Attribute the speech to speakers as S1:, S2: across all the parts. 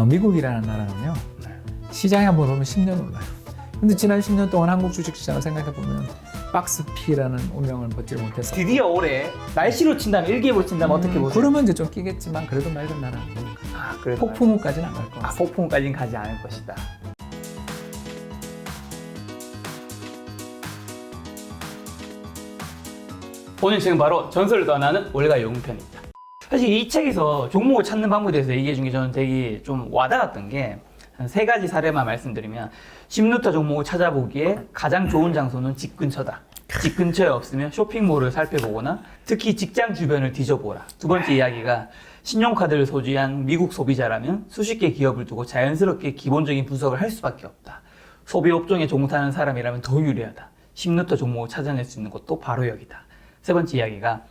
S1: 미국이라는 나라는요. 시장에 한번 오르면 10년 올라요. 근데 지난 10년 동안 한국 주식시장을 생각해보면 박스피라는 운명을 벗지 못해서
S2: 드디어 올해 날씨로 친다면 일기예보로 친다면 어떻게 보세요?
S1: 그러면 이제 좀 끼겠지만 그래도 맑은 나라 아닙니까?
S2: 그래도
S1: 폭풍우까지는 안 갈 것 같아요.
S2: 폭풍까지는 가지 않을 것이다. 오늘 지금 바로 전설을 떠나는 월가 영웅편입니다. 사실 이 책에서 종목을 찾는 방법에 대해서 얘기해 준 게 저는 되게 좀 와닿았던 게 한 3가지 사례만 말씀드리면 10루터 종목을 찾아보기에 가장 좋은 장소는 집 근처다. 집 근처에 없으면 쇼핑몰을 살펴보거나 특히 직장 주변을 뒤져보라. 두 번째 이야기가 신용카드를 소지한 미국 소비자라면 수십 개 기업을 두고 자연스럽게 기본적인 분석을 할 수밖에 없다. 소비 업종에 종사하는 사람이라면 더 유리하다. 10루터 종목을 찾아낼 수 있는 것도 바로 여기다. 세 번째 이야기가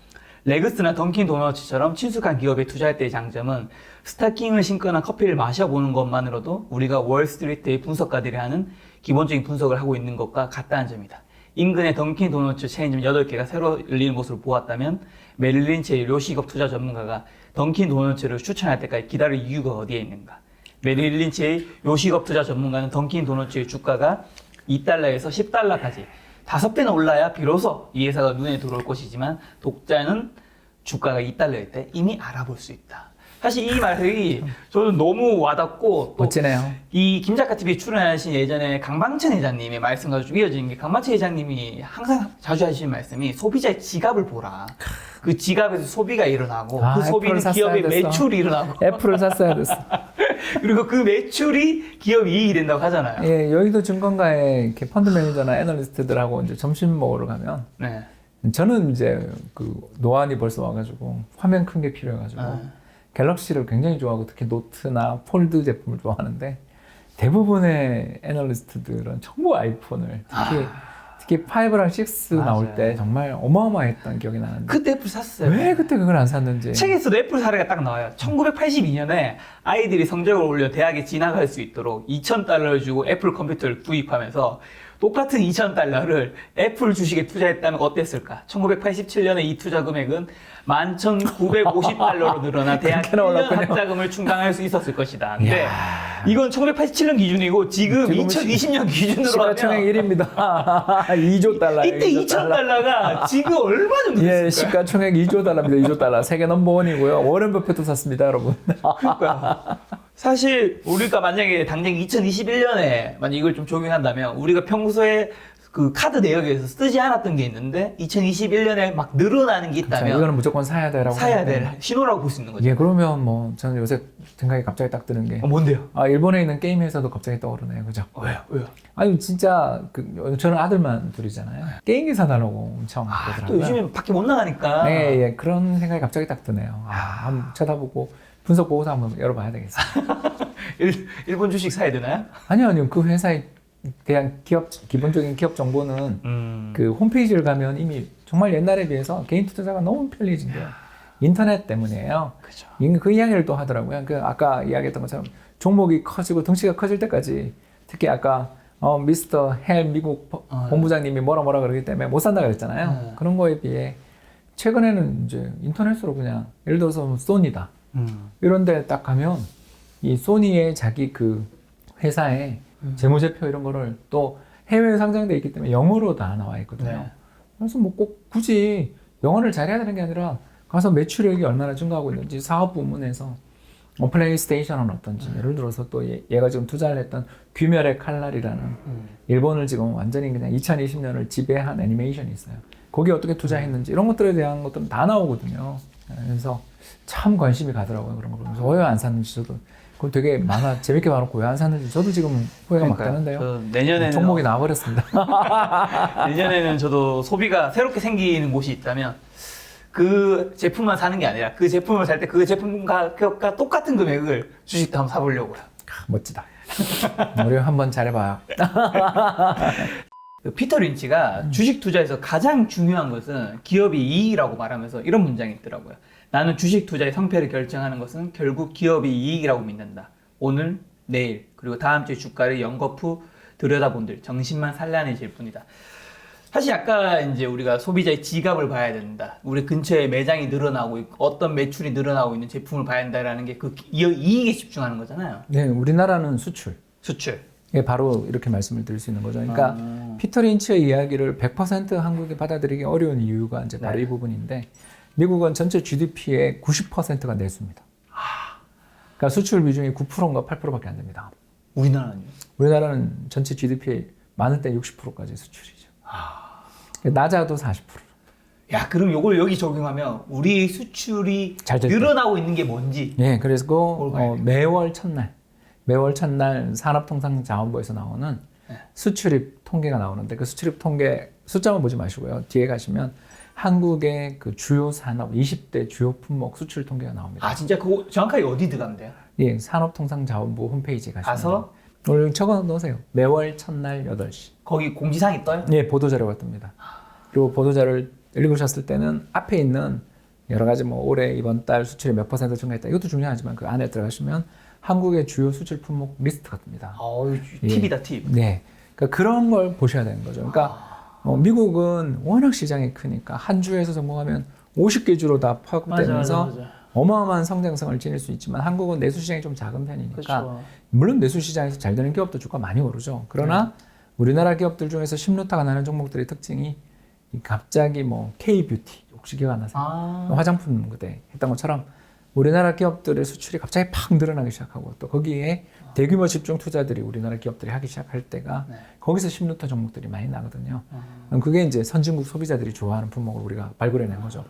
S2: 레그스나 던킨 도너츠처럼 친숙한 기업에 투자할 때의 장점은 스타킹을 신거나 커피를 마셔보는 것만으로도 우리가 월스트리트의 분석가들이 하는 기본적인 분석을 하고 있는 것과 같다는 점이다. 인근의 던킨 도너츠 체인점 8개가 새로 열리는 곳을 보았다면 메릴 린치의 요식업 투자 전문가가 던킨 도너츠를 추천할 때까지 기다릴 이유가 어디에 있는가? 메릴 린치의 요식업 투자 전문가는 던킨 도너츠의 주가가 $2에서 $10까지 5배나 올라야 비로소 이 회사가 눈에 들어올 것이지만 독자는 주가가 $2일 때 이미 알아볼 수 있다. 사실 이 말이 저는 너무 와닿고 또
S1: 멋지네요.
S2: 이 김작가TV 출연하신 예전에 강방천 회장님의 말씀과 좀 이어지는 게 강방천 회장님이 항상 자주 하시는 말씀이 소비자의 지갑을 보라. 그 지갑에서 소비가 일어나고 그 소비는 기업의 매출이 일어나고
S1: 애플을 샀어야 됐어.
S2: 그리고 그 매출이 기업 이익이 된다고 하잖아요.
S1: 예, 여의도 증권가에 이렇게 펀드 매니저나 애널리스트들하고 이제 점심 먹으러 가면
S2: 네.
S1: 저는 이제 그 노안이 벌써 와가지고 화면 큰 게 필요해가지고 갤럭시를 굉장히 좋아하고 특히 노트나 폴드 제품을 좋아하는데 대부분의 애널리스트들은 전부 아이폰을 특히 5랑 6 나올 때 정말 어마어마했던 기억이 나는데
S2: 그때 애플 샀어요.
S1: 왜 그때 그걸 안 샀는지.
S2: 책에서도 애플 사례가 딱 나와요. 1982년에 아이들이 성적을 올려 대학에 진학할 수 있도록 $2,000를 주고 애플 컴퓨터를 구입하면서 똑같은 $2,000를 애플 주식에 투자했다면 어땠을까? 1987년에 이 투자 금액은 $11,950로 늘어나 대학 1년 학자금을 충당할 수 있었을 것이다. 근데 이건 1987년 기준이고 지금 2020년 기준으로
S1: 시가총액 1입니다. 2조 달러.
S2: 이때 $2,000가 지금 얼마 정도 됐을까요?
S1: 예, 시가총액 2조 달러입니다. 2조 달러. 세계 넘버원이고요. 워런 버핏도 샀습니다, 여러분.
S2: 그러니까 사실 우리가 만약에 당장 2021년에 만약 이걸 좀 적용한다면 우리가 평소에 그 카드 내역에서 쓰지 않았던 게 있는데 2021년에 막 늘어나는 게 있다면
S1: 그렇죠. 이거는 무조건 사야 되라고.
S2: 사야 될 신호라고 볼 수 있는 거죠.
S1: 예, 그러면 뭐 저는 요새 생각이 갑자기 딱 드는 게
S2: 뭔데요?
S1: 일본에 있는 게임 회사도 갑자기 떠오르네요. 그죠?
S2: 왜요?
S1: 아니 진짜 저는 아들만 둘이잖아요. 게임기 사달라고 엄청 그러더라고요.
S2: 또 요즘에 밖에 못 나가니까.
S1: 예, 그런 생각이 갑자기 딱 드네요. 한번 쳐다보고 분석 보고서 한번 열어봐야 되겠어요.
S2: 일본 주식 사야 되나요?
S1: 아니요. 그 회사에 대한 기본적인 기업 정보는 그 홈페이지를 가면 이미 정말 옛날에 비해서 개인 투자가 너무 편리해진 게요. 인터넷 때문이에요.
S2: 그죠.
S1: 그 이야기를 또 하더라고요. 그 아까 이야기했던 것처럼 종목이 커지고 덩치가 커질 때까지 특히 아까 미스터 헬 미국 본부장님이 뭐라 그러기 때문에 못 산다 그랬잖아요. 그런 거에 비해 최근에는 이제 인터넷으로 그냥 예를 들어서 소니다. 이런 데 딱 가면 이 소니의 자기 그 회사에 재무제표 이런 거를 또 해외에 상장돼 있기 때문에 영어로 다 나와 있거든요.
S2: 네.
S1: 그래서 뭐 꼭 굳이 영어를 잘해야 되는 게 아니라 가서 매출액이 얼마나 증가하고 있는지 사업 부문에서 플레이스테이션은 어떤지 예를 들어서 또 얘가 지금 투자를 했던 귀멸의 칼날이라는 일본을 지금 완전히 그냥 2020년을 지배한 애니메이션이 있어요. 거기에 어떻게 투자했는지 이런 것들에 대한 것들은 다 나오거든요. 그래서 참 관심이 가더라고요. 그런 거 보면서 왜 안 샀는지 저도 그거 되게 재밌게 봐놓고 왜 안 샀는지 저도 지금 후회가 막 되는데요.
S2: 내년에는
S1: 종목이 나와버렸습니다.
S2: 내년에는 저도 소비가 새롭게 생기는 곳이 있다면 그 제품만 사는 게 아니라 그 제품을 살 때 그 제품 가격과 똑같은 금액을 주식도 한번 사보려고요.
S1: 멋지다. 우리 한번 잘해봐요.
S2: 피터 린치가 주식 투자에서 가장 중요한 것은 기업이 이익이라고 말하면서 이런 문장이 있더라고요. 나는 주식 투자의 성패를 결정하는 것은 결국 기업이 이익이라고 믿는다. 오늘, 내일, 그리고 다음 주의 주가를 연거푸 들여다본들 정신만 산란해질 뿐이다. 사실 아까 이제 우리가 소비자의 지갑을 봐야 된다. 우리 근처에 매장이 늘어나고 있고 어떤 매출이 늘어나고 있는 제품을 봐야 된다라는 게 그 이익에 집중하는 거잖아요.
S1: 네, 우리나라는 수출.
S2: 수출.
S1: 예, 바로 이렇게 말씀을 드릴 수 있는 거죠. 그러니까 피터 린치의 이야기를 100% 한국이 받아들이기 어려운 이유가 이제 바로 이 부분인데 미국은 전체 GDP의 90%가 내수입니다. 그러니까 수출 비중이 9%인가 8%밖에 안 됩니다.
S2: 우리나라는요?
S1: 우리나라는 전체 GDP의 많을 때 60%까지 수출이죠. 낮아도 40%.
S2: 야, 그럼 요걸 여기 적용하면 우리 수출이
S1: 잘될 때.
S2: 늘어나고 있는 게 뭔지.
S1: 예, 그래서
S2: 봐야
S1: 매월 첫날 산업통상자원부에서 나오는 수출입 통계가 나오는데 그 수출입 통계 숫자만 보지 마시고요. 뒤에 가시면 한국의 그 주요 산업 20대 주요 품목 수출 통계가 나옵니다.
S2: 아, 진짜 그거 정확하게 어디 들어가면 돼요?
S1: 예, 산업통상자원부 홈페이지에 가시면
S2: 가서
S1: 오늘 적어 놓으세요. 매월 첫날 8시.
S2: 거기 공지사항이 떠요?
S1: 예, 보도자료가 뜹니다. 그리고 보도자료를 읽으셨을 때는 앞에 있는 여러 가지 뭐 올해 이번 달 수출이 몇 퍼센트 증가했다. 이것도 중요하지만 그 안에 들어가시면 한국의 주요 수출 품목 리스트가 뜹니다.
S2: 팁이다, 팁.
S1: 네. 그러니까 그런 걸 보셔야 되는 거죠. 그러니까 미국은 워낙 시장이 크니까 한 주에서 성공하면 50개 주로 다 파급되면서
S2: 맞아.
S1: 어마어마한 성장성을 지닐 수 있지만 한국은 내수 시장이 좀 작은 편이니까
S2: 그렇죠.
S1: 물론 내수 시장에서 잘 되는 기업도 주가 많이 오르죠. 그러나 우리나라 기업들 중에서 신루타가 나는 종목들의 특징이 갑자기 뭐 K-뷰티 혹시 기억 안 나세요? 화장품 그때 했던 것처럼 우리나라 기업들의 수출이 갑자기 팍 늘어나기 시작하고 또 거기에 대규모 집중 투자들이 우리나라 기업들이 하기 시작할 때가 거기서 신루타 종목들이 많이 나거든요. 그게 이제 선진국 소비자들이 좋아하는 품목을 우리가 발굴해낸 거죠.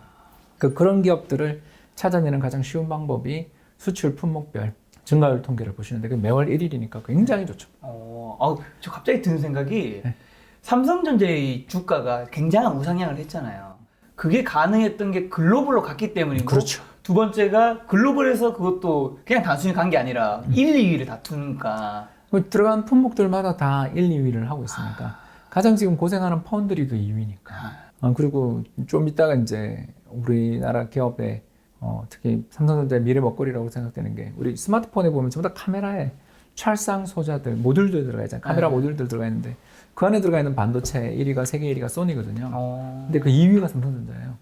S1: 그런 기업들을 찾아내는 가장 쉬운 방법이 수출 품목별 증가율 통계를 보시는데 그 매월 1일이니까 굉장히 좋죠.
S2: 저 갑자기 드는 생각이 삼성전자의 주가가 굉장한 우상향을 했잖아요. 그게 가능했던 게 글로벌로 갔기 때문이고
S1: 그렇죠.
S2: 두 번째가 글로벌에서 그것도 그냥 단순히 간 게 아니라 1, 2위를 다투니까
S1: 들어간 품목들마다 다 1, 2위를 하고 있으니까 가장 지금 고생하는 파운드리도 2위니까. 그리고 좀 이따가 이제 우리나라 기업의 특히 삼성전자의 미래 먹거리라고 생각되는 게 우리 스마트폰에 보면 전부 다 카메라에 찰상 소자들, 모듈들 들어가 있잖아요. 카메라 모듈들 들어가 있는데 그 안에 들어가 있는 반도체 1위가 세계 1위가 소니거든요. 근데 그 2위가 삼성전자예요.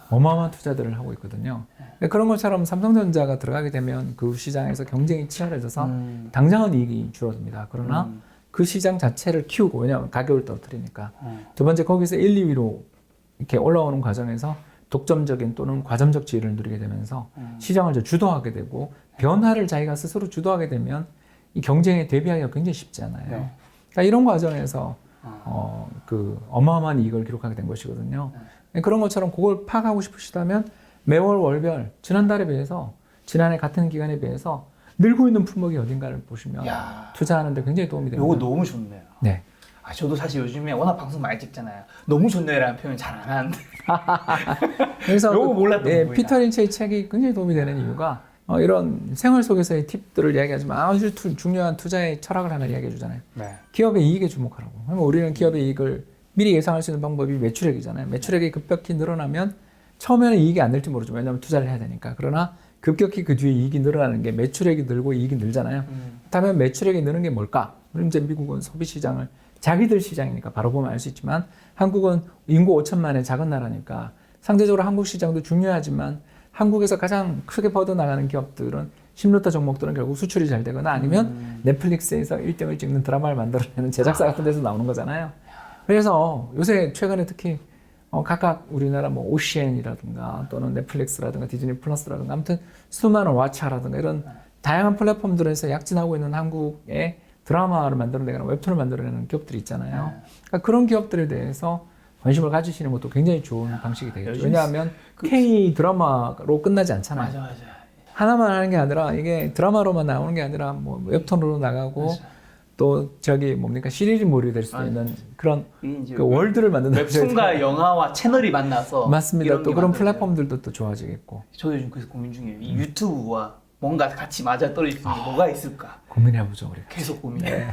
S1: 어마어마한 투자들을 하고 있거든요. 그런 것처럼 삼성전자가 들어가게 되면 그 시장에서 경쟁이 치열해져서 당장은 이익이 줄어듭니다. 그러나 그 시장 자체를 키우고 왜냐하면 가격을 떨어뜨리니까 두 번째 거기서 1, 2위로 이렇게 올라오는 과정에서 독점적인 또는 과점적 지위를 누리게 되면서 시장을 이제 주도하게 되고 변화를 자기가 스스로 주도하게 되면 이 경쟁에 대비하기가 굉장히 쉽지 않아요. 그러니까 이런 과정에서 그 어마어마한 이익을 기록하게 된 것이거든요. 그런 것처럼 그걸 파악하고 싶으시다면 매월 월별 지난달에 비해서 지난해 같은 기간에 비해서 늘고 있는 품목이 어딘가를 보시면 투자하는데 굉장히 도움이 됩니다.
S2: 이거 너무 좋네요.
S1: 네.
S2: 저도 사실 요즘에 워낙 방송 많이 찍잖아요. 너무 좋네요라는 표현 잘 안 하는데.
S1: 그래서
S2: 요거 몰랐던 부분이다.
S1: 피터 린치의 책이 굉장히 도움이 되는 이유가 이런 생활 속에서의 팁들을 이야기하지만 아주 중요한 투자의 철학을 하나 이야기해 주잖아요. 기업의 이익에 주목하라고. 그러면 우리는 기업의 이익을 미리 예상할 수 있는 방법이 매출액이잖아요. 매출액이 급격히 늘어나면 처음에는 이익이 안 될지 모르죠. 왜냐하면 투자를 해야 되니까. 그러나 급격히 그 뒤에 이익이 늘어나는 게 매출액이 늘고 이익이 늘잖아요. 그렇다면 매출액이 느는 게 뭘까? 그럼 이제 미국은 소비 시장을 자기들 시장이니까 바로 보면 알 수 있지만 한국은 인구 5천만의 작은 나라니까 상대적으로 한국 시장도 중요하지만 한국에서 가장 크게 뻗어나가는 기업들은 신루타 종목들은 결국 수출이 잘 되거나 아니면 넷플릭스에서 1등을 찍는 드라마를 만들어내는 제작사 같은 데서 나오는 거잖아요. 그래서 요새 최근에 특히 각각 우리나라 뭐 OCN이라든가 또는 넷플릭스라든가 디즈니 플러스라든가 아무튼 수많은 왓챠라든가 이런 다양한 플랫폼들에서 약진하고 있는 한국의 드라마를 만들어내거나 웹툰을 만들어내는 기업들이 있잖아요. 그러니까 그런 기업들에 대해서 관심을 가지시는 것도 굉장히 좋은 방식이 되겠죠. 왜냐하면 K 드라마로 끝나지 않잖아요.
S2: 맞아.
S1: 하나만 하는 게 아니라 이게 드라마로만 나오는 게 아니라 뭐 웹툰으로 나가고 또 저기 뭡니까 시리즈물이 될 수도 있는 그런 그 월드를 만든다.
S2: 웹툰과 영화와 채널이 만나서
S1: 맞습니다. 또 그런 플랫폼들도 또 좋아지겠고.
S2: 저도 요즘 그래서 고민 중이에요. 이 유튜브와 뭔가 같이 맞아 떨어질 수 있는 게 뭐가 있을까?
S1: 고민해보죠 우리.
S2: 계속 고민해.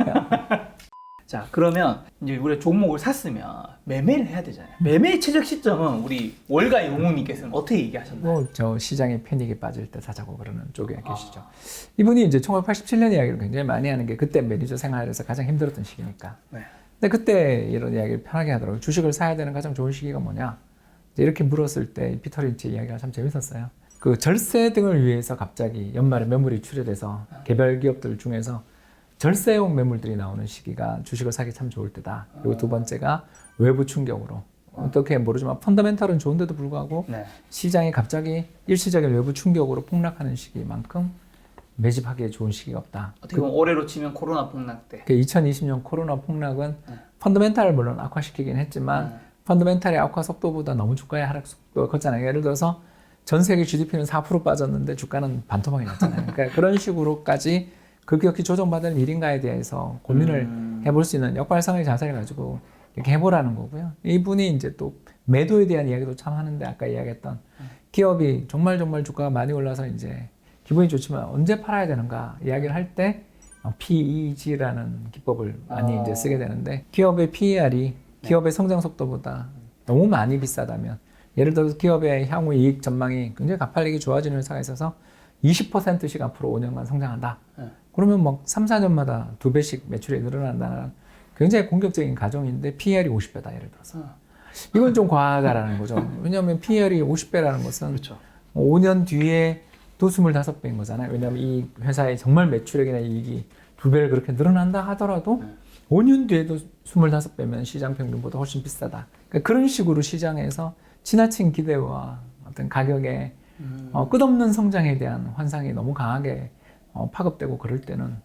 S2: 자, 그러면 이제 우리가 종목을 샀으면 매매를 해야 되잖아요. 매매 최적 시점은 우리 월가 용우님께서는 어떻게 얘기하셨나요?
S1: 저 시장에 패닉이 빠질 때 사자고 그러는 쪽에 계시죠. 이분이 이제 1987년 이야기를 굉장히 많이 하는 게 그때 매니저 생활에서 가장 힘들었던 시기니까. 근데 그때 이런 이야기를 편하게 하더라고요. 주식을 사야 되는 가장 좋은 시기가 뭐냐? 이제 이렇게 물었을 때 피터 린치 이야기가 참 재밌었어요. 그 절세 등을 위해서 갑자기 연말에 매물이 출혈해서 개별 기업들 중에서 절세용 매물들이 나오는 시기가 주식을 사기 참 좋을 때다. 그리고 두 번째가 외부 충격으로. 어떻게 모르지만 펀더멘탈은 좋은데도 불구하고
S2: 네.
S1: 시장이 갑자기 일시적인 외부 충격으로 폭락하는 시기만큼 매집하기에 좋은 시기가 없다.
S2: 어떻게 보면 올해로 치면 코로나 폭락 때.
S1: 2020년 코로나 폭락은 펀더멘탈을 물론 악화시키긴 했지만 펀더멘탈의 악화 속도보다 너무 주가의 하락 속도가 컸잖아요. 예를 들어서 전 세계 GDP는 4% 빠졌는데 주가는 반토막이 났잖아요. 그러니까 그런 식으로까지 급격히 조정받을 일인가에 대해서 고민을 해볼 수 있는 역발상의 자세를 가지고 이렇게 해보라는 거고요. 이분이 이제 또 매도에 대한 이야기도 참 하는데 아까 이야기했던 기업이 정말 주가가 많이 올라서 이제 기분이 좋지만 언제 팔아야 되는가 이야기를 할 때 PEG라는 기법을 많이 이제 쓰게 되는데 기업의 PER이 기업의 성장 속도보다 너무 많이 비싸다면 예를 들어서 기업의 향후 이익 전망이 굉장히 가팔리게 좋아지는 회사가 있어서 20%씩 앞으로 5년간 성장한다. 그러면 뭐 3, 4년마다 2배씩 매출이 늘어난다는 굉장히 공격적인 가정인데 PER이 50배다 예를 들어서. 이건 좀 과하다라는 거죠. 왜냐하면 PER이 50배라는 것은
S2: 그렇죠.
S1: 5년 뒤에 또 25배인 거잖아요. 왜냐하면 이 회사의 정말 매출액이나 이익이 2배를 그렇게 늘어난다 하더라도 5년 뒤에도 25배면 시장 평균보다 훨씬 비싸다. 그러니까 그런 식으로 시장에서 지나친 기대와 어떤 가격의 끝없는 성장에 대한 환상이 너무 강하게 파급되고 그럴 때는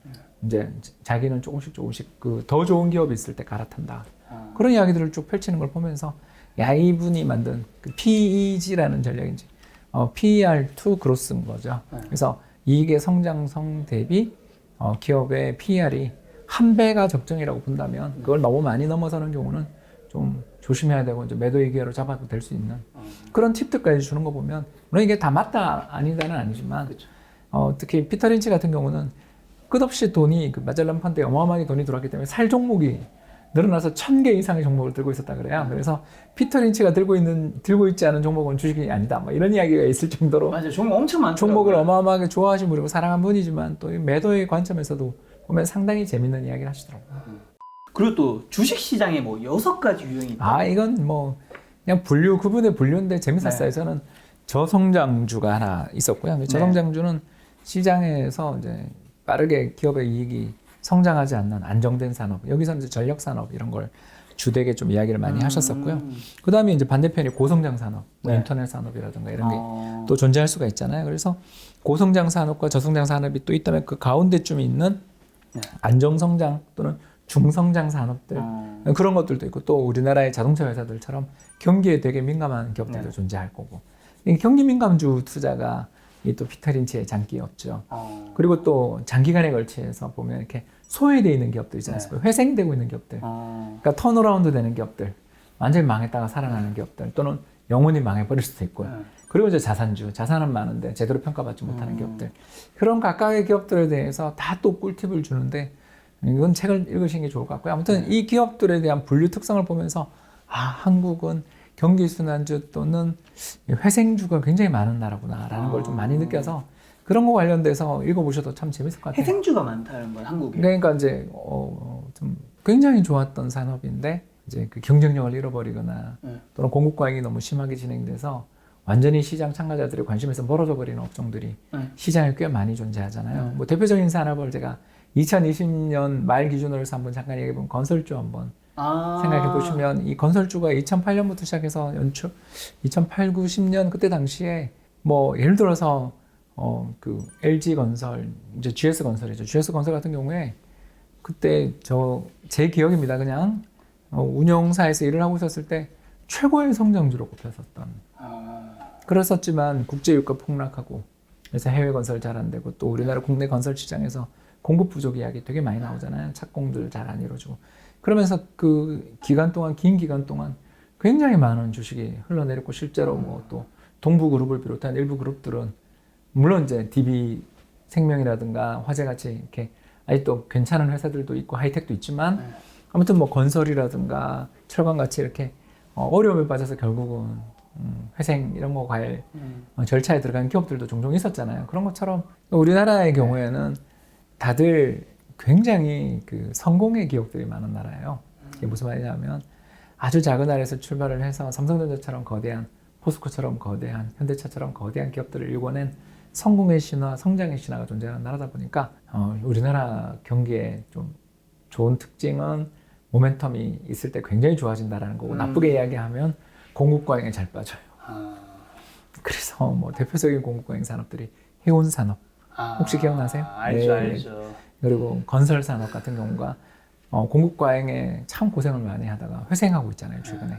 S1: 이제 자기는 조금씩 그 더 좋은 기업이 있을 때 갈아탄다. 그런 이야기들을 쭉 펼치는 걸 보면서 야 이분이 만든 그 PEG라는 전략인지 PER2 그로스인 거죠. 그래서 이익의 성장성 대비 기업의 PER이 1배가 적정이라고 본다면 그걸 너무 많이 넘어서는 경우는 좀 조심해야 되고 이제 매도의 기회로 잡아도 될 수 있는 그런 팁들까지 주는 거 보면 물론 이게 다 맞다 아니다는 아니지만
S2: 그렇죠.
S1: 특히 피터 린치 같은 경우는 끝없이 돈이 그 마젤란 펀드에 어마어마하게 돈이 들어왔기 때문에 살 종목이 늘어나서 1000개 이상의 종목을 들고 있었다 그래요. 그래서 피터 린치가 들고 있지 않은 종목은 주식이 아니다. 뭐 이런 이야기가 있을 정도로
S2: 맞아요. 종목 엄청 많더라고요.
S1: 종목을 어마어마하게 좋아하신 분이고 사랑한 분이지만 또 이 매도의 관점에서도 보면 상당히 재밌는 이야기를 하시더라고요.
S2: 그리고 또 주식 시장에 뭐 6가지 유형이 있다.
S1: 이건 뭐 그냥 구분의 분류인데 재밌었어요.
S2: 네.
S1: 저는 저성장주가 하나 있었고요. 저성장주는 시장에서 이제 빠르게 기업의 이익이 성장하지 않는 안정된 산업, 여기서는 이제 전력 산업 이런 걸 주되게 좀 이야기를 많이 하셨었고요. 그 다음에 이제 반대편이 고성장 산업, 뭐
S2: 네.
S1: 인터넷 산업이라든가 이런 게 또 존재할 수가 있잖아요. 그래서 고성장 산업과 저성장 산업이 또 있다면 그 가운데쯤에 있는 안정성장 또는 중성장 산업들 그런 것들도 있고 또 우리나라의 자동차 회사들처럼 경기에 되게 민감한 기업들도 존재할 거고 이 경기 민감주 투자가 이 또 피터 린치의 장기였죠. 그리고 또 장기간에 걸쳐서 보면 이렇게 소외되어 있는 기업들 있지 않습니까? 회생되고 있는 기업들. 그러니까 턴어라운드 되는 기업들. 완전히 망했다가 살아나는 기업들. 또는 영원히 망해버릴 수도 있고요. 그리고 이제 자산은 많은데 제대로 평가받지 못하는 기업들. 그런 각각의 기업들에 대해서 다 또 꿀팁을 주는데 이건 책을 읽으시는 게 좋을 것 같고요. 아무튼 이 기업들에 대한 분류 특성을 보면서 한국은 경기순환주 또는 회생주가 굉장히 많은 나라구나라는 걸 좀 많이 느껴서 그런 거 관련돼서 읽어보셔도 참 재밌을 것 같아요.
S2: 회생주가 많다는 건 한국에.
S1: 그러니까 이제 좀 굉장히 좋았던 산업인데 이제 그 경쟁력을 잃어버리거나 또는 공급 과잉이 너무 심하게 진행돼서 완전히 시장 참가자들의 관심에서 멀어져 버리는 업종들이 시장에 꽤 많이 존재하잖아요. 뭐 대표적인 산업을 제가 2020년 말 기준으로 해서 한번 잠깐 얘기해 보면 건설주 한번 생각해 보시면 이 건설주가 2008년부터 시작해서 연초 2008, 9, 10년 그때 당시에 뭐 예를 들어서 그 LG 건설 이제 GS 건설이죠. GS 건설 같은 경우에 그때 제 기억입니다. 그냥 운영사에서 일을 하고 있었을 때 최고의 성장주로 꼽혔었던. 그랬었지만 국제유가 폭락하고 그래서 해외 건설 잘 안 되고 또 우리나라 국내 건설 시장에서 공급 부족 이야기 되게 많이 나오잖아요. 착공들 잘 안 이루어지고. 그러면서 그 긴 기간 동안 굉장히 많은 주식이 흘러내렸고 실제로 뭐 또 동부그룹을 비롯한 일부 그룹들은 물론 이제 DB 생명이라든가 화재같이 이렇게 아직도 괜찮은 회사들도 있고 하이텍도 있지만 아무튼 뭐 건설이라든가 철강같이 이렇게 어려움에 빠져서 결국은 회생 이런 거 과일 절차에 들어간 기업들도 종종 있었잖아요. 그런 것처럼 우리나라의 경우에는 다들 굉장히 그 성공의 기업들이 많은 나라예요. 이게 무슨 말이냐면 아주 작은 나라에서 출발을 해서 삼성전자처럼 거대한, 포스코처럼 거대한, 현대차처럼 거대한 기업들을 일궈낸 성공의 신화, 성장의 신화가 존재하는 나라다 보니까 우리나라 경기에 좀 좋은 특징은 모멘텀이 있을 때 굉장히 좋아진다라는 거고 나쁘게 이야기하면 공급과잉에 잘 빠져요. 그래서 뭐 대표적인 공급과잉 산업들이 해운 산업 혹시 기억나세요?
S2: 알죠, 알죠.
S1: 그리고 건설 산업 같은 경우가 공급 과잉에 참 고생을 많이 하다가 회생하고 있잖아요, 최근에.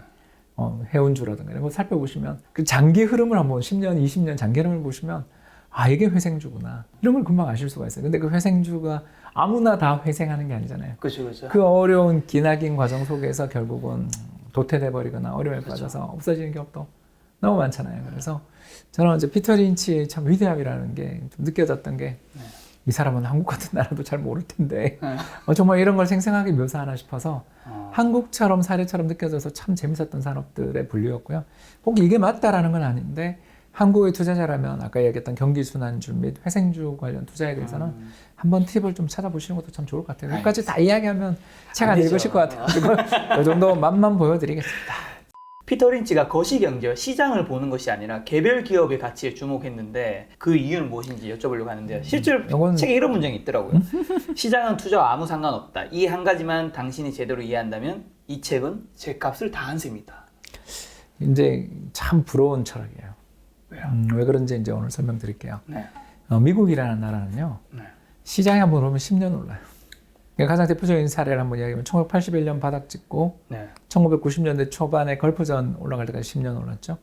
S1: 해운주라든가 이런 거 살펴보시면 그 장기 흐름을 한번 10년, 20년 장기 흐름을 보시면 아, 이게 회생주구나. 이런 걸 금방 아실 수가 있어요. 근데 그 회생주가 아무나 다 회생하는 게 아니잖아요.
S2: 그렇죠, 그렇죠.
S1: 그 어려운 기나긴 과정 속에서 결국은 도태돼 버리거나 어려움에
S2: 그렇죠.
S1: 빠져서 없어지는 기업도 너무 많잖아요. 그래서 저는 이제 피터 린치의 참 위대함이라는 게 좀 느껴졌던 게 이 사람은 한국 같은 나라도 잘 모를 텐데 정말 이런 걸 생생하게 묘사하나 싶어서 한국처럼 사례처럼 느껴져서 참 재밌었던 산업들의 분류였고요. 꼭 이게 맞다라는 건 아닌데 한국의 투자자라면 아까 얘기했던 경기순환주 및 회생주 관련 투자에 대해서는 한번 팁을 좀 찾아보시는 것도 참 좋을 것 같아요. 여기까지 다 이야기하면 책 안 읽으실 것 같아요. 이 정도 맛만 보여드리겠습니다.
S2: 피터 린치가 거시경제 시장을 보는 것이 아니라 개별 기업의 가치에 주목했는데 그 이유는 무엇인지 여쭤보려고 하는데요. 실제로 책에 이런 문장이 있더라고요. 시장은 투자와 아무 상관없다. 이 한 가지만 당신이 제대로 이해한다면 이 책은 제 값을 다 한 셈이다.
S1: 이제 참 부러운 철학이에요.
S2: 왜요?
S1: 왜 그런지 이제 오늘 설명드릴게요.
S2: 네.
S1: 미국이라는 나라는요.
S2: 네.
S1: 시장에 한번 오르면 10년 올라요. 그러니까 가장 대표적인 사례를 한번 이야기하면 1981년 바닥 찍고
S2: 네.
S1: 1990년대 초반에 걸프전 올라갈 때까지 10년 올랐죠.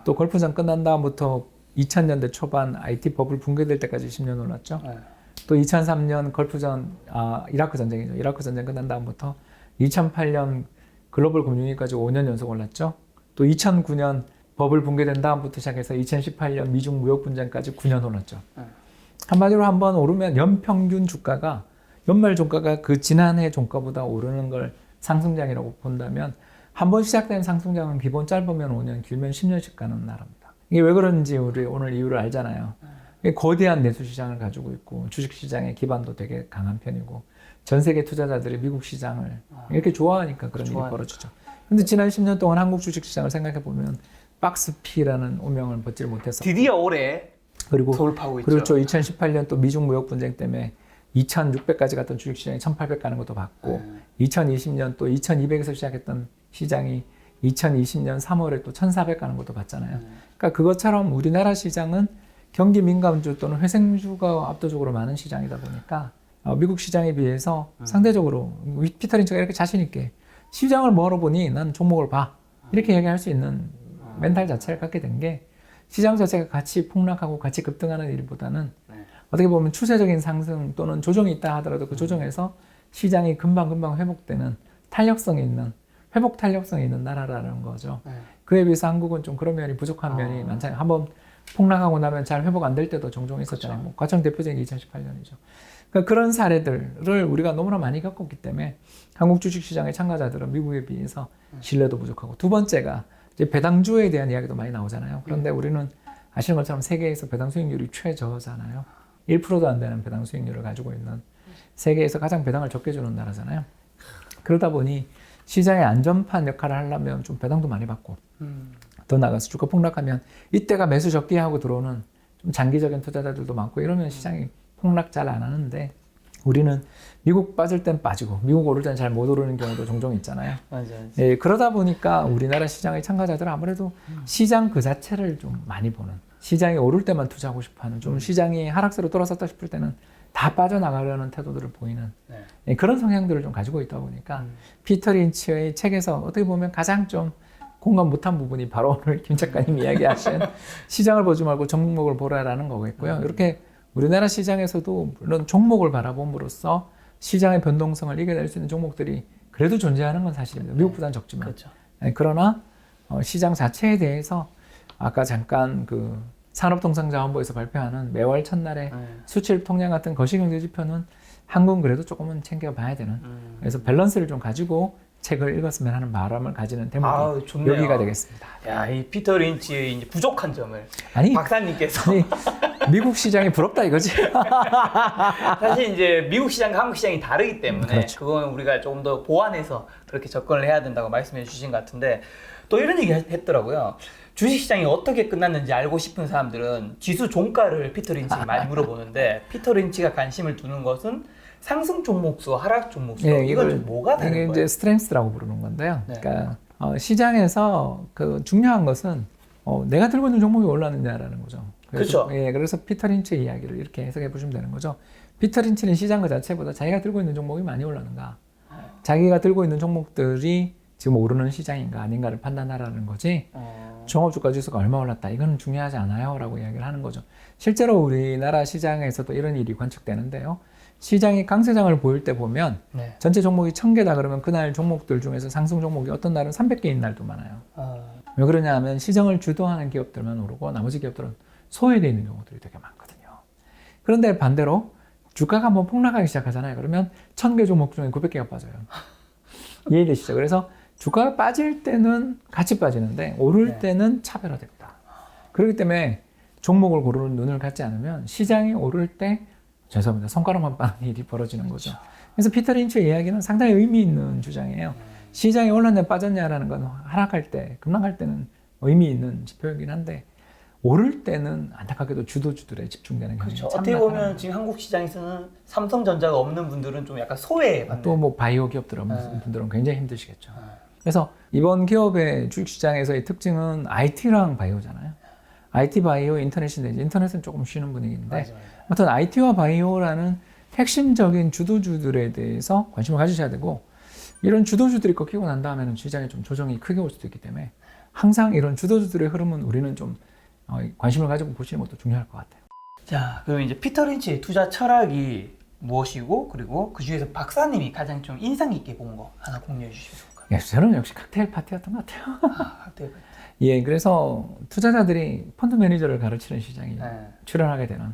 S1: 또 걸프전 끝난 다음부터 2000년대 초반 IT 버블 붕괴될 때까지 10년 올랐죠.
S2: 네.
S1: 또 2003년 걸프전, 이라크 전쟁이죠. 이라크 전쟁 끝난 다음부터 2008년 글로벌 금융위기까지 5년 연속 올랐죠. 또 2009년 버블 붕괴된 다음부터 시작해서 2018년 미중 무역 분쟁까지 9년 올랐죠. 한마디로 한번 오르면 연평균 주가가 연말 종가가 그 지난해 종가보다 오르는 걸 상승장이라고 본다면 한 번 시작된 상승장은 기본 짧으면 5년, 길면 10년씩 가는 나라입니다. 이게 왜 그런지 우리 오늘 이유를 알잖아요. 거대한 내수 시장을 가지고 있고 주식 시장의 기반도 되게 강한 편이고 전 세계 투자자들이 미국 시장을 이렇게 좋아하니까 그런 일이 벌어지죠. 근데 지난 10년 동안 한국 주식 시장을 생각해 보면 박스피라는 오명을 벗지 못해서
S2: 드디어 올해
S1: 그리고
S2: 돌파하고 있죠.
S1: 그렇죠. 2018년 또 미중 무역 분쟁 때문에 2,600까지 갔던 주식 시장이 1,800 가는 것도 봤고 2020년 또 2,200에서 시작했던 시장이 2020년 3월에 또 1,400 가는 것도 봤잖아요. 그러니까 그것처럼 우리나라 시장은 경기 민감주 또는 회생주가 압도적으로 많은 시장이다 보니까 미국 시장에 비해서 상대적으로 피터 린치가 이렇게 자신 있게 시장을 멀어보니 난 종목을 봐 이렇게 얘기할 수 있는 멘탈 자체를 갖게 된 게 시장 자체가 같이 폭락하고 같이 급등하는 일보다는 어떻게 보면 추세적인 상승 또는 조정이 있다 하더라도 그 조정에서 시장이 금방금방 회복되는 탄력성이 있는 회복 탄력성이 있는 나라라는 거죠. 그에 비해서 한국은 좀 그런 면이 부족한 면이 많잖아요. 한번 폭락하고 나면 잘 회복 안 될 때도 종종 있었잖아요. 뭐 가장 대표적인 게 2018년이죠. 그러니까 그런 사례들을 우리가 너무나 많이 겪었기 때문에 한국 주식시장의 참가자들은 미국에 비해서 신뢰도 부족하고 두 번째가 이제 배당주에 대한 이야기도 많이 나오잖아요. 그런데 우리는 아시는 것처럼 세계에서 배당 수익률이 최저잖아요. 1%도 안 되는 배당 수익률을 가지고 있는 세계에서 가장 배당을 적게 주는 나라잖아요. 그러다 보니 시장의 안전판 역할을 하려면 좀 배당도 많이 받고 더 나가서 주가 폭락하면 이때가 매수 적게 하고 들어오는 좀 장기적인 투자자들도 많고 이러면 시장이 폭락 잘 안 하는데 우리는 미국 빠질 땐 빠지고 미국 오를 땐 잘 못 오르는 경우도 종종 있잖아요.
S2: 맞아요.
S1: 예, 그러다 보니까 우리나라 시장의 참가자들은 아무래도 시장 그 자체를 좀 많이 보는 시장이 오를 때만 투자하고 싶어하는 좀 시장이 하락세로 돌아섰다 싶을 때는 다 빠져나가려는 태도들을 보이는 예, 그런 성향들을 좀 가지고 있다 보니까 피터 린치의 책에서 어떻게 보면 가장 좀 공감 못한 부분이 바로 오늘 김 작가님 이야기하신 시장을 보지 말고 종목을 보라라는 거겠고요. 이렇게 우리나라 시장에서도 물론 종목을 바라봄으로써 시장의 변동성을 이겨낼 수 있는 종목들이 그래도 존재하는 건 사실입니다. 미국보다는 적지만.
S2: 그렇죠.
S1: 그러나 시장 자체에 대해서 아까 잠깐 그 산업통상자원부에서 발표하는 매월 첫날에 수출 통량 같은 거시경제 지표는 한국은 그래도 조금은 챙겨봐야 되는 그래서 밸런스를 좀 가지고 책을 읽었으면 하는 바람을 가지는 대목이
S2: 좋네요.
S1: 여기가 되겠습니다.
S2: 야, 이 피터 린치의 이제 부족한 점을
S1: 아니,
S2: 박사님께서
S1: 미국 시장이 부럽다 이거지.
S2: 사실 이제 미국 시장과 한국 시장이 다르기 때문에
S1: 그렇죠.
S2: 그건 우리가 조금 더 보완해서 그렇게 접근을 해야 된다고 말씀해 주신 것 같은데 또 이런 얘기 했더라고요. 주식 시장이 어떻게 끝났는지 알고 싶은 사람들은 지수 종가를 피터 린치에게 많이 물어보는데 피터 린치가 관심을 두는 것은 상승 종목수, 하락 종목수. 이건 좀 뭐가 다른
S1: 이게
S2: 거예요?
S1: 이제 스트렝스라고 부르는 건데요.
S2: 네.
S1: 그러니까 시장에서 그 중요한 것은 내가 들고 있는 종목이 올랐느냐라는 거죠.
S2: 그렇죠.
S1: 예, 그래서 피터 린치의 이야기를 이렇게 해석해 보시면 되는 거죠. 피터 린치는 시장 그 자체보다 자기가 들고 있는 종목이 많이 올랐는가, 자기가 들고 있는 종목들이 지금 오르는 시장인가 아닌가를 판단하라는 거지. 종합주가 지수가 얼마 올랐다 이거는 중요하지 않아요라고 이야기를 하는 거죠. 실제로 우리나라 시장에서도 이런 일이 관측되는데요. 시장이 강세장을 보일 때 보면
S2: 네.
S1: 전체 종목이 1000개다 그러면 그날 종목들 중에서 상승 종목이 어떤 날은 300개인 날도 많아요. 왜 그러냐 하면 시장을 주도하는 기업들만 오르고 나머지 기업들은 소외되어 있는 경우들이 되게 많거든요. 그런데 반대로 주가가 한번 폭락하기 시작하잖아요. 그러면 1000개 종목 중에 900개가 빠져요. 이해되시죠? 그래서 주가가 빠질 때는 같이 빠지는데 오를
S2: 네.
S1: 때는 차별화됩니다. 그렇기 때문에 종목을 고르는 눈을 갖지 않으면 시장이 오를 때 죄송합니다. 손가락만 빠는 일이 벌어지는 거죠. 그래서 피터 린치의 이야기는 상당히 의미 있는 주장이에요. 시장이 올랐냐 빠졌냐라는 건 하락할 때, 급락할 때는 의미 있는 지표이긴 한데 오를 때는 안타깝게도 주도주들에 집중되는 경향이
S2: 그렇죠.
S1: 참
S2: 어떻게
S1: 나타나는
S2: 보면 지금 한국 시장에서는 삼성전자가 없는 분들은 좀 약간 소외받는.
S1: 또 뭐 바이오 기업들 없는
S2: 네.
S1: 분들은 굉장히 힘드시겠죠. 그래서 이번 기업의 주식시장에서의 특징은 IT랑 바이오잖아요. IT, 바이오, 인터넷인데 이제 인터넷은 조금 쉬는 분위기인데
S2: 맞아요.
S1: 아무튼 IT와 바이오라는 핵심적인 주도주들에 대해서 관심을 가지셔야 되고 이런 주도주들이 꺾이고 난 다음에는 시장에 좀 조정이 크게 올 수도 있기 때문에 항상 이런 주도주들의 흐름은 우리는 좀 관심을 가지고 보시는 것도 중요할 것 같아요.
S2: 자, 그럼 이제 피터 린치의 투자 철학이 무엇이고 그리고 그 중에서 박사님이 가장 좀 인상 깊게 본 거 하나 공유해 주시면 좋을까요?
S1: 예, 저는 역시 칵테일 파티였던 것 같아요.
S2: 칵테일.
S1: 예, 그래서 투자자들이 펀드 매니저를 가르치는 시장이
S2: 네.
S1: 출연하게 되는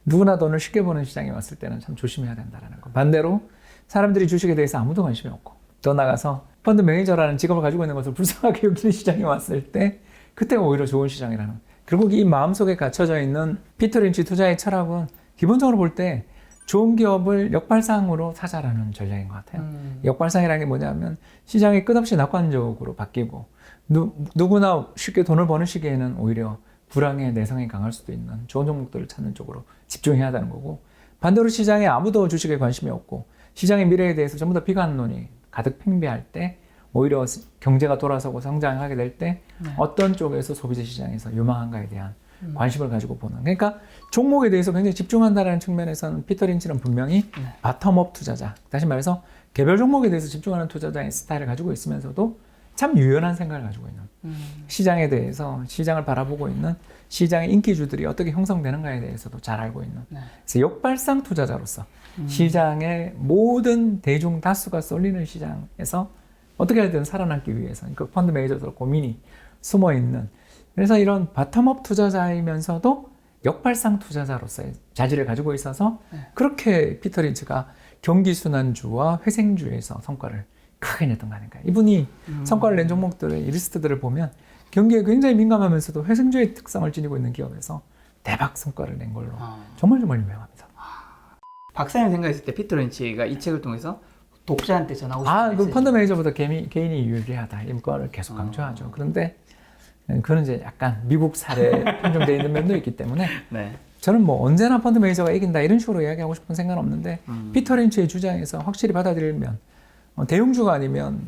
S1: 누구나 돈을 쉽게 버는 시장에 왔을 때는 참 조심해야 된다는 거. 반대로 사람들이 주식에 대해서 아무도 관심이 없고 더 나가서 펀드 매니저라는 직업을 가지고 있는 것을 불쌍하게 여기는 시장이 왔을 때 그때가 오히려 좋은 시장이라는. 결국 이 마음속에 갇혀져 있는 피터 린치 투자의 철학은 기본적으로 볼 때 좋은 기업을 역발상으로 사자라는 전략인 것 같아요. 역발상이라는 게 뭐냐면 시장이 끝없이 낙관적으로 바뀌고 누구나 쉽게 돈을 버는 시기에는 오히려 불황의 내성이 강할 수도 있는 좋은 종목들을 찾는 쪽으로 집중해야 하는 거고 반대로 시장에 아무도 주식에 관심이 없고 시장의 미래에 대해서 전부 다 비관론이 가득 팽배할 때 오히려 경제가 돌아서고 성장하게 될 때 어떤 쪽에서 소비재 시장에서 유망한가에 대한 관심을 가지고 보는. 그러니까 종목에 대해서 굉장히 집중한다는 측면에서는 피터 린치는 분명히 바텀업 투자자, 다시 말해서 개별 종목에 대해서 집중하는 투자자의 스타일을 가지고 있으면서도 참 유연한 생각을 가지고 있는 시장에 대해서 시장을 바라보고 있는 시장의 인기주들이 어떻게 형성되는가에 대해서도 잘 알고 있는 그래서 역발상 투자자로서 시장의 모든 대중 다수가 쏠리는 시장에서 어떻게 하든 살아남기 위해서 그 펀드 매니저들 고민이 숨어 있는 그래서 이런 바텀업 투자자이면서도 역발상 투자자로서의 자질을 가지고 있어서 그렇게 피터 린치가 경기순환주와 회생주에서 성과를 크게 냈던 거 아닌가요? 이분이 성과를 낸 종목들의 리스트들을 보면 경기에 굉장히 민감하면서도 회생주의 특성을 지니고 있는 기업에서 대박 성과를 낸 걸로 정말 유명합니다.
S2: 박사님 생각했을 때 피터 린치가 이 책을 통해서 독자한테 전하고 싶은
S1: 그
S2: 메시지.
S1: 펀드 매니저보다 개인이 유리하다. 이 거를 계속 강조하죠. 그런데 그건 이제 약간 미국 사례에 편중되어 있는 면도 있기 때문에
S2: 네.
S1: 저는 뭐 언제나 펀드 매니저가 이긴다 이런 식으로 이야기하고 싶은 생각은 없는데 피터 린치의 주장에서 확실히 받아들이면 대형주가 아니면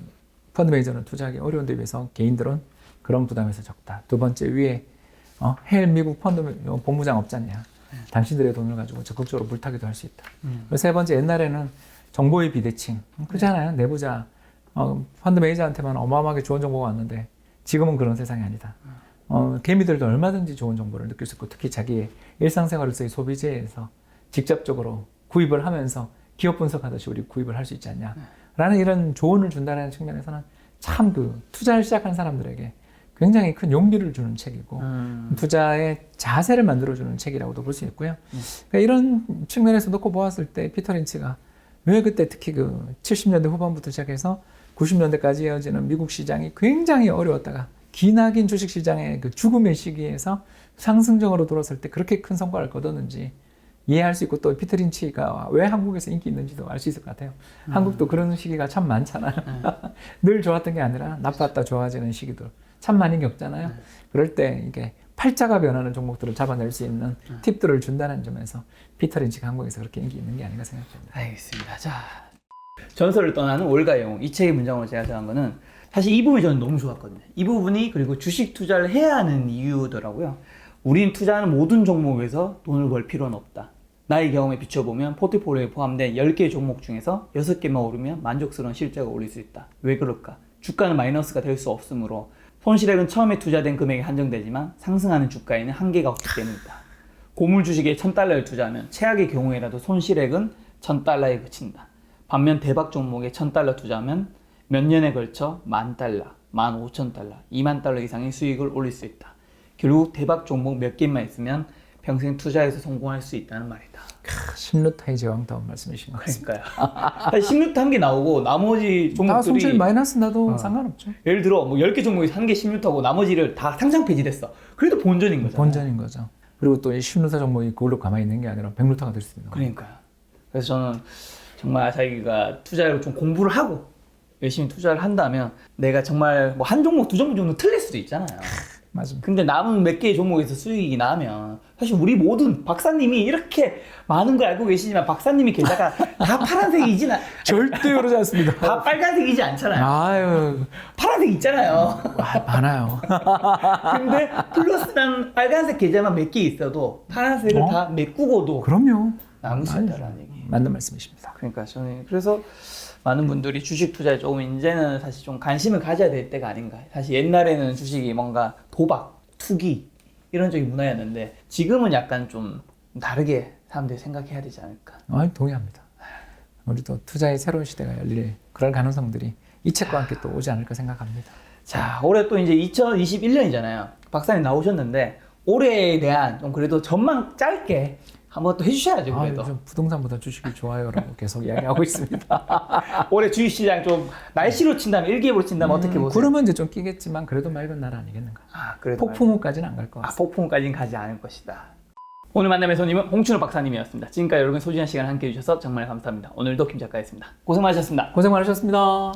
S1: 펀드 매니저는 투자하기 어려운 데 비해서 개인들은 그런 부담에서 적다. 두 번째 위에 헬 미국 펀드 본부장 없지 않냐. 당신들의 돈을 가지고 적극적으로 물타기도 할 수 있다. 그리고 세 번째 옛날에는 정보의 비대칭 그렇잖아요. 내부자 펀드 매니저한테만 어마어마하게 좋은 정보가 왔는데 지금은 그런 세상이 아니다. 개미들도 얼마든지 좋은 정보를 느낄 수 있고 특히 자기의 일상생활에서의 소비재에서 직접적으로 구입을 하면서 기업 분석하듯이 우리 구입을 할 수 있지 않냐 라는 이런 조언을 준다는 측면에서는 참 그 투자를 시작한 사람들에게 굉장히 큰 용기를 주는 책이고 투자의 자세를 만들어주는 책이라고도 볼 수 있고요. 그러니까 이런 측면에서 놓고 보았을 때 피터 린치가 왜 그때 특히 그 70년대 후반부터 시작해서 90년대까지 이어지는 미국 시장이 굉장히 어려웠다가 기나긴 주식시장의 그 죽음의 시기에서 상승적으로 돌았을 때 그렇게 큰 성과를 거뒀는지 이해할 수 있고 또 피터 린치가 왜 한국에서 인기 있는지도 알 수 있을 것 같아요. 한국도 그런 시기가 참 많잖아요. 늘 좋았던 게 아니라 나빴다 좋아지는 시기들 참 많이 겪잖아요. 그럴 때 이게 팔자가 변하는 종목들을 잡아낼 수 있는 팁들을 준다는 점에서 피터 린치가 한국에서 그렇게 인기 있는 게 아닌가 생각합니다.
S2: 알겠습니다. 자, 전설을 떠나는 올가 영웅 이 책의 문장으로 제가 정한 거는 사실 이 부분이 저는 너무 좋았거든요. 이 부분이 그리고 주식 투자를 해야 하는 이유더라고요. 우린 투자하는 모든 종목에서 돈을 벌 필요는 없다. 나의 경험에 비춰보면 포트폴리오에 포함된 10개의 종목 중에서 6개만 오르면 만족스러운 실적을 올릴 수 있다. 왜 그럴까? 주가는 마이너스가 될 수 없으므로 손실액은 처음에 투자된 금액에 한정되지만 상승하는 주가에는 한계가 없기 때문이다. 고물 주식에 $1,000를 투자하면 최악의 경우에라도 손실액은 $1,000에 그친다. 반면 대박 종목에 $1,000 투자하면 몇 년에 걸쳐 $10,000, $15,000, $20,000 이상의 수익을 올릴 수 있다. 결국 대박 종목 몇 개만 있으면 평생 투자해서 성공할 수 있다는 말이다.
S1: 심루타의 제왕다운 말씀이신 것 같습니다.
S2: 그러니까요. 사실 16타 한 개 나오고 나머지
S1: 다
S2: 종목들이
S1: 손실 마이너스 나도 상관없죠.
S2: 예를 들어 뭐 10개 종목에서 한 개 16타고 나머지를 다 상장 폐지됐어. 그래도 본전인 거잖아.
S1: 본전인 거죠. 그리고 또 이 심루타 종목이 그걸로 가만히 있는 게 아니라 백루타가 될 수 있는 거예요.
S2: 그러니까요. 그래서 저는 정말 자기가 투자를 좀 공부를 하고 열심히 투자를 한다면 내가 정말 뭐 한 종목 두 종목 정도 틀릴 수도 있잖아요.
S1: 맞습니다.
S2: 근데 남은 몇 개의 종목에서 수익이 나면 사실 우리 모든 박사님이 이렇게 많은 걸 알고 계시지만 박사님이 게다가 다 파란색이진
S1: 절대 그러지 않습니다.
S2: 다 빨간색이지 않잖아요.
S1: 아유,
S2: 파란색 있잖아요.
S1: 많아요.
S2: 근데 플러스랑 빨간색 계좌만 몇 개 있어도 파란색을 다 메꾸고도
S1: 그럼요.
S2: 남을 수 있다라는 얘기.
S1: 맞는 말씀이십니다.
S2: 그러니까 저는 그래서 많은 분들이 주식 투자에 조금 이제는 사실 좀 관심을 가져야 될 때가 아닌가. 사실 옛날에는 주식이 뭔가 도박, 투기 이런 쪽이 문화였는데 지금은 약간 좀 다르게 사람들이 생각해야 되지 않을까.
S1: 동의합니다. 우리도 투자의 새로운 시대가 열릴 그럴 가능성들이 이 책과 함께 또 오지 않을까 생각합니다.
S2: 자, 올해 또 이제 2021년이잖아요. 박사님 나오셨는데 올해에 대한 좀 그래도 전망 짧게 한번 또 해주셔야죠. 그래도
S1: 요즘 부동산보다 주식이 좋아요라고 계속 이야기하고 있습니다.
S2: 올해 주식시장 좀 날씨로 친다면 일기예보로 친다면 어떻게 보세요?
S1: 구름은 이제 좀 끼겠지만 그래도 맑은 나라 아니겠는가.
S2: 아, 그래도
S1: 폭풍우까지는 안 갈 것 같습니다.
S2: 폭풍까지는 가지 않을 것이다. 오늘 만남의 손님은 홍춘호 박사님이었습니다. 지금까지 여러분 소중한 시간 함께 해주셔서 정말 감사합니다. 오늘도 김 작가였습니다. 고생 많으셨습니다.
S1: 고생 많으셨습니다.